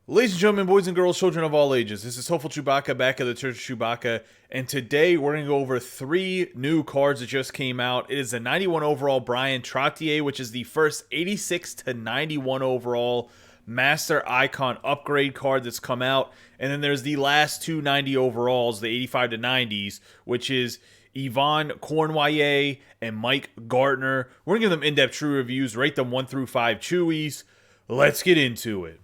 Ladies and gentlemen, boys and girls, children of all ages, this is Hopeful Chewbacca back at the Church of Chewbacca, and today we're going to go over 3 new cards that just came out. It is a 91 overall Bryan Trottier, which is the first 86 to 91 overall Master Icon upgrade card that's come out, and then there's the last 2 90 overalls, the 85 to 90s, which is Yvan Cournoyer and Mike Gartner. We're going to give them in-depth true reviews, rate them 1 through 5 Chewies. Let's get into it.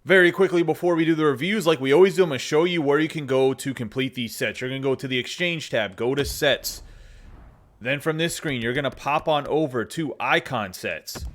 Very quickly, before we do the reviews, like we always do, I'm going to show you where you can go to complete these sets. You're going to go to the Exchange tab, go to Sets. Then from this screen, you're going to pop on over to Icon Sets.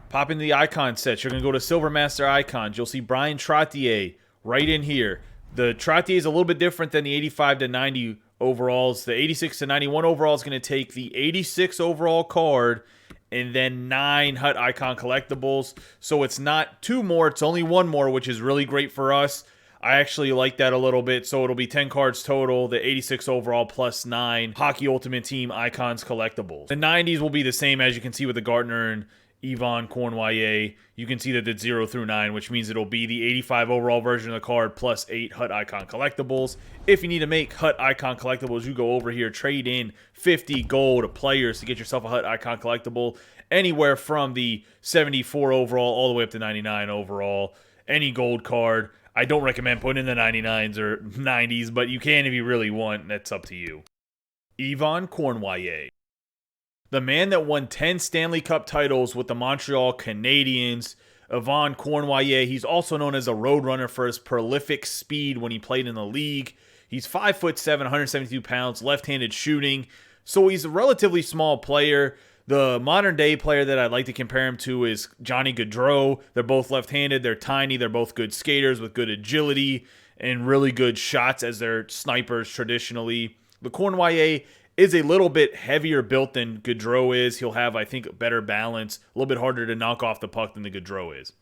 Pop into the Icon Sets. You're going to go to Silver Master Icons. You'll see Bryan Trottier right in here. The Trottier is a little bit different than the 85 to 90 overalls. The 86 to 91 overall is going to take the 86 overall card and then 9 Hut Icon collectibles. So it's not 2 more, it's only 1 more, which is really great for us. I actually like that a little bit. So it'll be 10 cards total, the 86 overall plus 9 Hockey Ultimate Team Icons collectibles. The 90s will be the same, as you can see with the Gartner and Yvan Cournoyer. You can see that it's 0 through 9, which means it'll be the 85 overall version of the card plus 8 Hut Icon collectibles. If you need to make Hut Icon collectibles, you go over here, trade in 50 gold players to get yourself a Hut Icon collectible, anywhere from the 74 overall all the way up to 99 overall. Any gold card. I don't recommend putting in the 99s or 90s, but you can if you really want. That's up to you. Yvan Cournoyer, the man that won 10 Stanley Cup titles with the Montreal Canadiens. Yvan Cournoyer, he's also known as a roadrunner for his prolific speed when he played in the league. He's 5'7", 172 pounds, left-handed shooting, so he's a relatively small player. The modern-day player that I'd like to compare him to is Johnny Gaudreau. They're both left-handed, they're tiny, they're both good skaters with good agility and really good shots as they're snipers traditionally. The Cournoyer is a little bit heavier built than Gaudreau is. He'll have, I think, better balance, a little bit harder to knock off the puck than the Gaudreau is.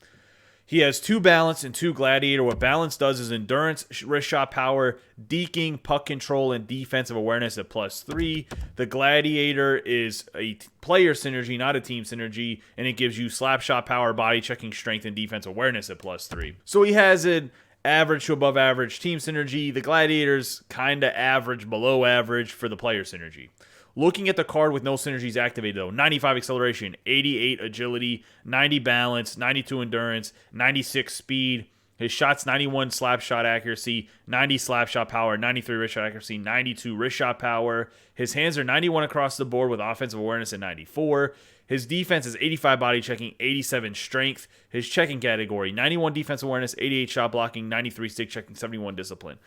He has 2 balance and 2 gladiator. What balance does is endurance, wrist shot power, deking, puck control, and defensive awareness at +3. The gladiator is a player synergy, not a team synergy, and it gives you slap shot power, body checking, strength, and defense awareness at +3. So he has an average to above average team synergy. The gladiator's kind of average, below average for the player synergy. Looking at the card with no synergies activated, though, 95 acceleration, 88 agility, 90 balance, 92 endurance, 96 speed. His shot's 91 slap shot accuracy, 90 slap shot power, 93 wrist shot accuracy, 92 wrist shot power. His hands are 91 across the board with offensive awareness at 94. His defense is 85 body checking, 87 strength. His checking category, 91 defense awareness, 88 shot blocking, 93 stick checking, 71 discipline.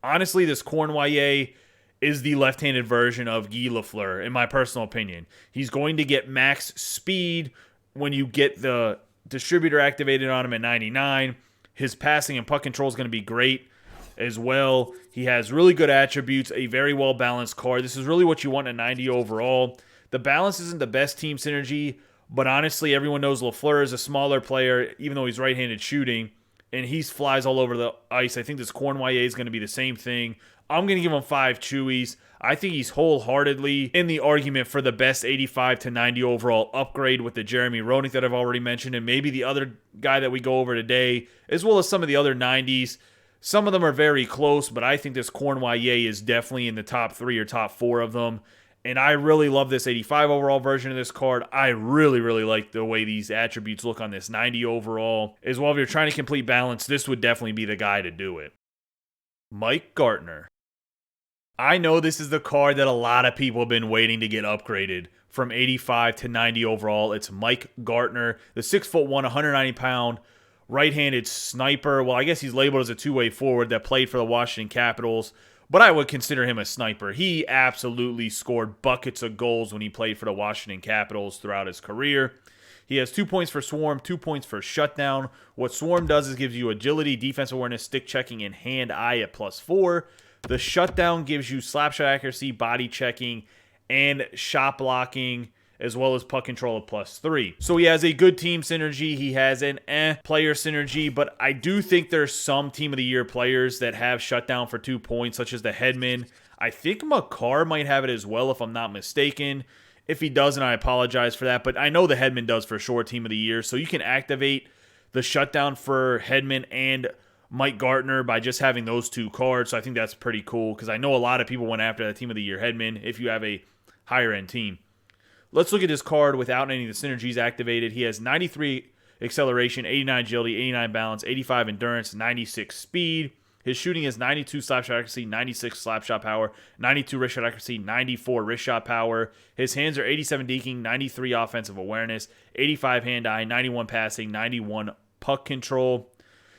Honestly, this Cournoyer is the left-handed version of Guy Lafleur, in my personal opinion. He's going to get max speed when you get the distributor activated on him at 99. His passing and puck control is going to be great as well. He has really good attributes, a very well-balanced card. This is really what you want in 90 overall. The balance isn't the best team synergy, but honestly, everyone knows Lafleur is a smaller player, even though he's right-handed shooting, and he flies all over the ice. I think this Cournoyer is going to be the same thing. I'm going to give him 5 Chewies. I think he's wholeheartedly in the argument for the best 85 to 90 overall upgrade with the Jeremy Roenick that I've already mentioned, and maybe the other guy that we go over today, as well as some of the other 90s. Some of them are very close, but I think this Cournoyer is definitely in the top 3 or top 4 of them. And I really love this 85 overall version of this card. I really, really like the way these attributes look on this 90 overall. As well, if you're trying to complete balance, this would definitely be the guy to do it. Mike Gartner. I know this is the card that a lot of people have been waiting to get upgraded from 85 to 90 overall. It's Mike Gartner, the 6'1", 190-pound right-handed sniper. Well, I guess he's labeled as a two-way forward that played for the Washington Capitals, but I would consider him a sniper. He absolutely scored buckets of goals when he played for the Washington Capitals throughout his career. He has 2 points for Swarm, 2 points for Shutdown. What Swarm does is gives you agility, defense awareness, stick checking, and hand-eye at +4. The Shutdown gives you slapshot accuracy, body checking, and shot blocking, as well as puck control at +3. So he has a good team synergy. He has an player synergy, but I do think there's some Team of the Year players that have Shutdown for 2 points, such as the Hedman. I think Makar might have it as well, if I'm not mistaken. If he doesn't, I apologize for that, but I know the Hedman does for sure Team of the Year, so you can activate the shutdown for Hedman and Mike Gartner by just having those 2 cards. So I think that's pretty cool because I know a lot of people went after that Team of the Year Hedman if you have a higher end team. Let's look at his card without any of the synergies activated. He has 93 acceleration, 89 agility, 89 balance, 85 endurance, 96 speed. His shooting is 92 slap shot accuracy, 96 slap shot power, 92 wrist shot accuracy, 94 wrist shot power. His hands are 87 deking, 93 offensive awareness, 85 hand-eye, 91 passing, 91 puck control.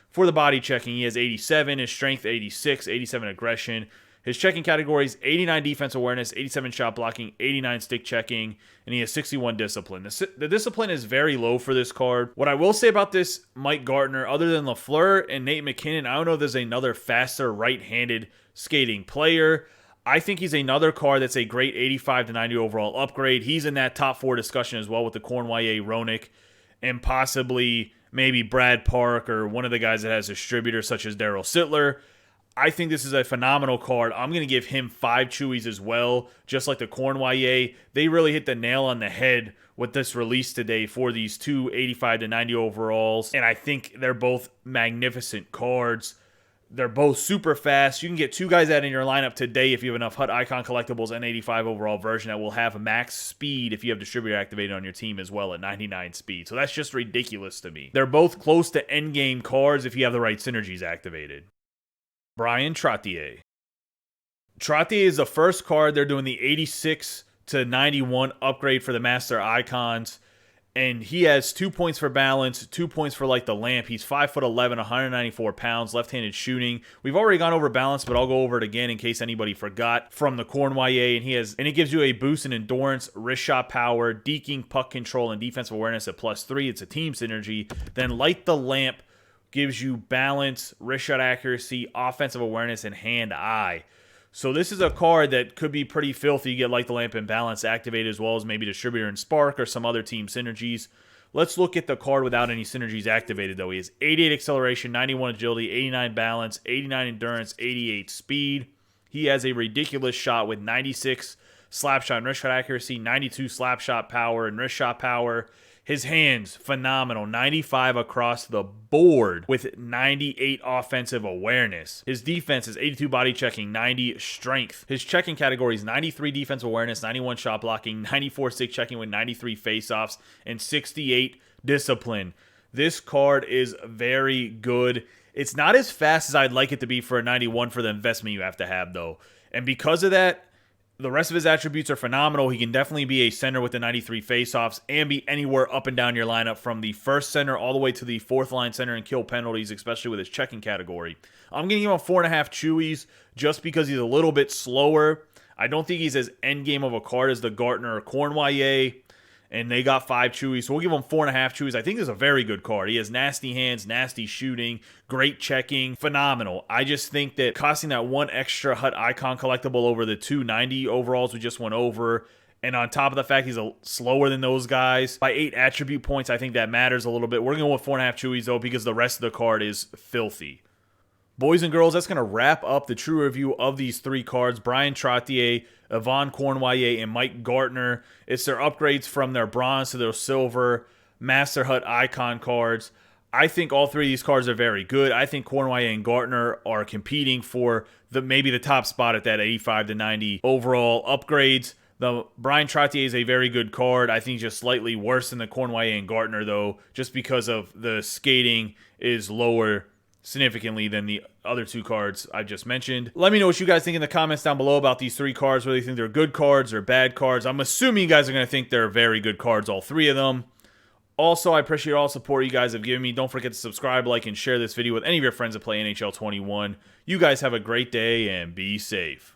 For the body checking, he has 87, his strength 86, 87 aggression. His checking categories, 89 defense awareness, 87 shot blocking, 89 stick checking, and he has 61 discipline. The discipline is very low for this card. What I will say about this Mike Gartner, other than LaFleur and Nate McKinnon, I don't know if there's another faster right-handed skating player. I think he's another card that's a great 85 to 90 overall upgrade. He's in that top 4 discussion as well with the Cournoyer, Roenick, and possibly maybe Brad Park or one of the guys that has distributors such as Daryl Sittler. I think this is a phenomenal card. I'm going to give him 5 Chewies as well, just like the Cournoyer. They really hit the nail on the head with this release today for these 2 85 to 90 overalls, and I think they're both magnificent cards. They're both super fast. You can get 2 guys out in your lineup today if you have enough HUT Icon Collectibles and 85 overall version that will have max speed if you have distributor activated on your team as well at 99 speed. So that's just ridiculous to me. They're both close to endgame cards if you have the right synergies activated. Bryan Trottier. Trottier is the first card. They're doing the 86 to 91 upgrade for the Master Icons. And he has 2 points for balance, 2 points for like the lamp. He's 5'11", 194 pounds, left-handed shooting. We've already gone over balance, but I'll go over it again in case anybody forgot from the Cournoyer. And it gives you a boost in endurance, wrist shot power, deking, puck control, and defensive awareness at +3. It's a team synergy. Then Light the Lamp gives you balance, wrist shot accuracy, offensive awareness, and hand-eye. So this is a card that could be pretty filthy. You get Light the Lamp and balance activated as well as maybe distributor and spark or some other team synergies. Let's look at the card without any synergies activated though. He has 88 acceleration, 91 agility, 89 balance, 89 endurance, 88 speed. He has a ridiculous shot with 96 slap shot and wrist shot accuracy, 92 slap shot power and wrist shot power. His hands, phenomenal. 95 across the board with 98 offensive awareness. His defense is 82 body checking, 90 strength. His checking category is 93 defensive awareness, 91 shot blocking, 94 stick checking with 93 faceoffs, and 68 discipline. This card is very good. It's not as fast as I'd like it to be for a 91 for the investment you have to have, though. And because of that, the rest of his attributes are phenomenal. He can definitely be a center with the 93 faceoffs and be anywhere up and down your lineup from the first center all the way to the fourth line center and kill penalties, especially with his checking category. I'm going to give him a 4.5 Chewies just because he's a little bit slower. I don't think he's as endgame of a card as the Gartner or Cournoyer, and they got 5 Chewies, so we'll give him 4.5 Chewies. I think this is a very good card. He has nasty hands, nasty shooting, great checking, phenomenal. I just think that costing that 1 extra HUT Icon collectible over the 290 overalls we just went over, and on top of the fact he's slower than those guys, by 8 attribute points, I think that matters a little bit. We're going to go with 4.5 Chewies, though, because the rest of the card is filthy. Boys and girls, that's going to wrap up the true review of these 3 cards. Bryan Trottier, Yvan Cournoyer, and Mike Gartner. It's their upgrades from their bronze to their silver Master HUT Icon cards. I think all 3 of these cards are very good. I think Cournoyer and Gartner are competing for maybe the top spot at that 85 to 90 overall upgrades. The Bryan Trottier is a very good card. I think just slightly worse than the Cournoyer and Gartner, though, just because of the skating is lower significantly than the other 2 cards I just mentioned. Let me know what you guys think in the comments down below about these 3 cards, whether you think they're good cards or bad cards. I'm assuming you guys are going to think they're very good cards, all 3 of them. Also, I appreciate all the support you guys have given me. Don't forget to subscribe, like, and share this video with any of your friends that play NHL 21. You guys have a great day and be safe.